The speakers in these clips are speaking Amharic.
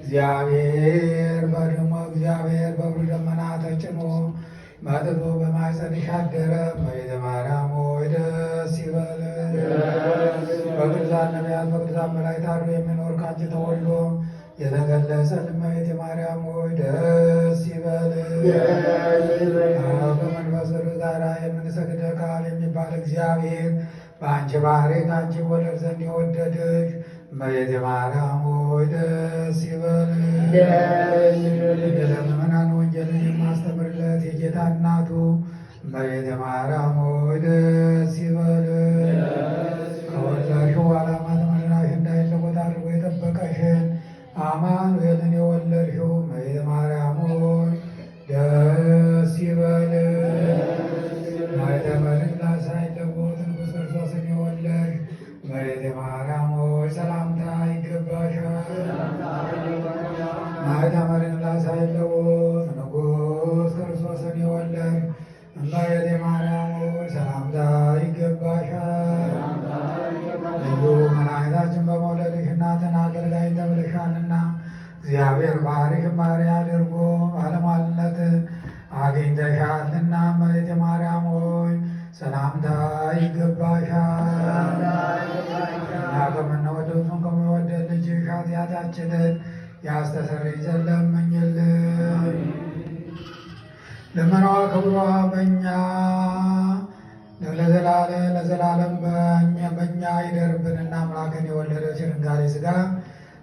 እግዚአብሔር በብሩህ ደመና ተጭኖ መጥቶ በማኅፀንሽ አደረ። እመቤተ ማርያም ሆይ ደስ ይበልሽ። በቅዱሳን ነቢያት በቅዱሳን መላእክት አድሮ የሚኖር ከአንቺ ተወልዶ የተገለጸ እመቤተ ማርያም ሆይ ደስ ይበልሽ። ከመንፈስ ቅዱስ ጋር የምንሰግድ ቃል የሚባል እግዚአብሔር በአንቺ ባሕሪ ከአንቺ ወለድ ዘንድ የወደድሽ እመቤተ ማርያም ሆይ ደስ ይበልሽ። ለምእመናን ወንጌልን የማስተምርለት የጌታ እናቱ እመቤተ ማርያም ሆይ ደስ ይበልሽ። ከወለድሽው ዓላማ ተመልናሽ እንዳይለወጥ አድርጎ የጠበቀሽን አማኑኤልን የወለድሽው እመቤተ ማርያም ሆይ ደስ ይበልሽ። ማኅተመ ሥላሴ ሳይለወጥ ንጉሥ ክርስቶስን የወለድሽ እመቤተ ማርያም ሆይ ሰላምታ ይገባሻል። ማኅተመ ሥላሴ ሳይለወጥ ንጉሥ ክርስቶስን የወለድሽ እመቤተ ማርያም ሆይ ሰላምታ ይገባሻል። ልዩ መድኃኒታችን በመውለድሽ እናትን አገልጋይ ተብለሻልና እግዚአብሔር ባሕርይሽን ባሕርይ አድርጎ ባለሟልነትን አግኝተሻልና እመቤተ ማርያም ሆይ ሰላምታ ይገባሻል። እኛ ከምንወደው እሱን ከሚወደድ ልጅሽ ኃጢአታችንን ያስተሰርይ ዘንድ ለምኝልን። ልመናዋ ክብሯ በእኛ ለዘላለም በእኛ ይደርብንና አምላክን የወለደች ድንጋሌ ሥጋ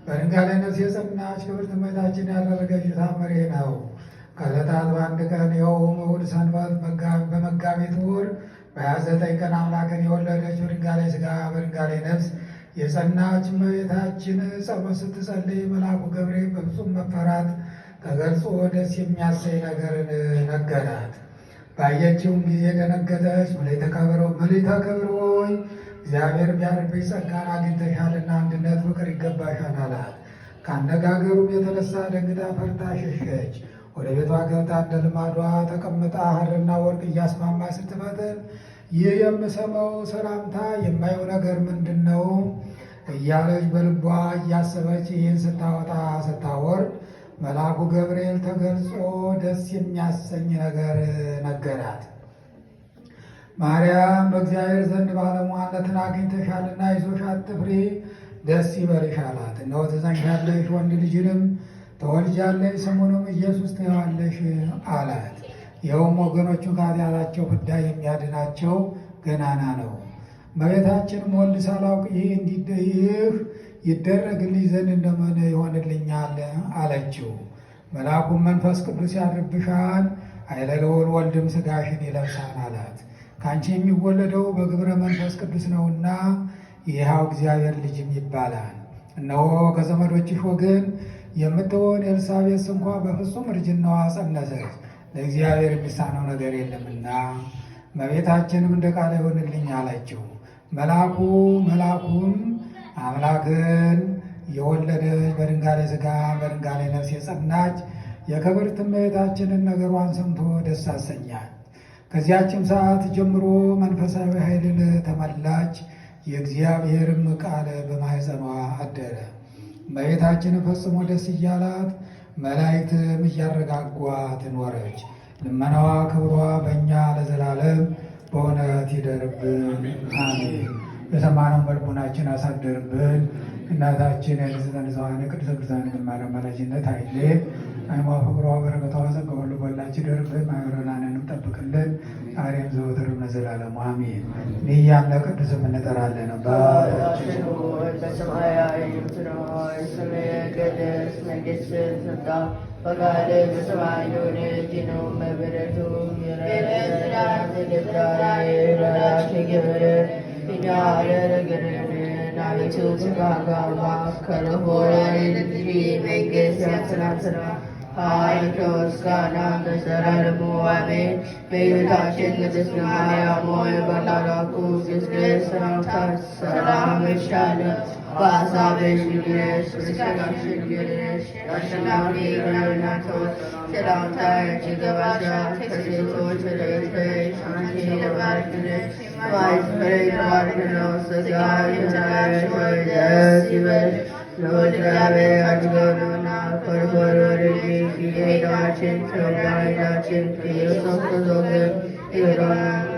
በድንጋሌ ነፍስ የጸናች ክብርት እመቤታችን ያደረገች ታምሬ ነው። ከዕለታት በአንድ ቀን ይኸውም እሑድ ሰንበት በመጋቢት ወር በ29 ቀን አምላክን የወለደች በድንጋሌ ሥጋ በድንጋሌ ነፍስ የጸናች እመቤታችን ጸሎት ስትጸልይ መልአኩ ገብርኤል በፍጹም መፈራት ተገልጾ ደስ የሚያሰኝ ነገርን ነገራት። ባየችውም ጊዜ ደነገጠች። ምልዕተ ክብር ሆይ እግዚአብሔር ቢያድርብሽ ጸጋን አግኝተሻልና አንድነት ፍቅር ይገባሻል አላት። ከአነጋገሩም የተነሳ ደንግጣ ፈርታ ሸሸች። ወደ ቤቷ ገብታ እንደ ልማዷ ተቀምጣ ሐርና ወርቅ እያስማማ ስትፈትል ይህ የምሰማው ሰላምታ የማየው ነገር ምንድን ነው እያለች በልቧ እያሰበች ይህን ስታወጣ ስታወርድ መልአኩ ገብርኤል ተገልጾ ደስ የሚያሰኝ ነገር ነገራት። ማርያም በእግዚአብሔር ዘንድ ባለሟልነትን አግኝተሻልና አይዞሽ አትፍሪ፣ ደስ ይበልሽ አላት። እነሆ ትፀንሻለሽ፣ ወንድ ልጅንም ተወልጃለሽ፣ ስሙንም ኢየሱስ ትዪዋለሽ አላት። ይኸውም ወገኖቹን ከኃጢአታቸው ፍዳ የሚያድናቸው ገናና ነው። እመቤታችንም ወልድ ሳላውቅ ይህ ይደረግልኝ ዘንድ እንደምን ይሆንልኛል አለችው። መልአኩም መንፈስ ቅዱስ ያድርብሻል፣ ኃይለ ልዑል ወልድም ሥጋሽን ይለብሳል አላት። ከአንቺ የሚወለደው በግብረ መንፈስ ቅዱስ ነውና ይኸው እግዚአብሔር ልጅም ይባላል። እነሆ ከዘመዶችሽ ወገን የምትሆን ኤልሳቤጥ እንኳ በፍጹም እርጅናዋ ጸነሰች፣ ለእግዚአብሔር የሚሳነው ነገር የለምና እመቤታችንም እንደ ቃል ይሆንልኝ አለችው። መልአኩም አምላክን የወለደች በድንጋሌ ሥጋ በድንጋሌ ነፍስ የጸናች የክብርት እመቤታችንን ነገሯን ሰምቶ ደስ አሰኛት። ከዚያችም ሰዓት ጀምሮ መንፈሳዊ ኃይልን ተመላች። የእግዚአብሔርም ቃል በማኅፀኗ አደረ። እመቤታችንን ፈጽሞ ደስ እያላት መላእክትም እያረጋጓት ኖረች። ልመናዋ ክብሯ በእኛ ለዘላለም በእውነት ይደርብን፣ አሜን። የሰማነውን በልቡናችን አሳድርብን። እናታችን የንጽሕተ ንጹሐን ቅድስተ ቅዱሳን ግማረ አማላጅነት አይለየን። አይሟ ፍቅሯ በረከቷ ጸጋ ሁሉ በላችን ይደርብን። ማይረናንንም ጠብቅልን፣ ዛሬም ዘወትርም ለዘላለሙ አሜን። ይህ ያለ ቅዱስም እንጠራለን። አባታችን ሆይ በሰማያት የምትኖር ስምህ ይቀደስ፣ መንግሥትህ ትምጣ፣ ፈቃድህ በሰማይ እንደሆነች እንዲሁም በምድር የዕለት እንጀራችንን ስጠን ዛሬ፣ እኛ ያደረግንልን አቤቱ ስጋጋማ ከክፉ እንጂ መንግሥት ያንተ ናትና ኃይል ከምስጋና ለዘላለሙ አሜን። በእመቤታችን ቅድስት ማርያም ሆይ በመልአኩ ቅዱስ ሰላምታ ሰላም እልሻለሁ። በሐሳብሽ ድንግል ነሽ፣ በሥጋሽም ድንግል ነሽ። የአሸናፊ እናት ሆይ ሰላምታ አንቺ ይገባሻል። ከሴቶች ተለይተሽ አንቺ የተባረክሽ ነሽ። Vice President Society National Event Lord Gave Adgona for forwarding create action from action create of the Adrian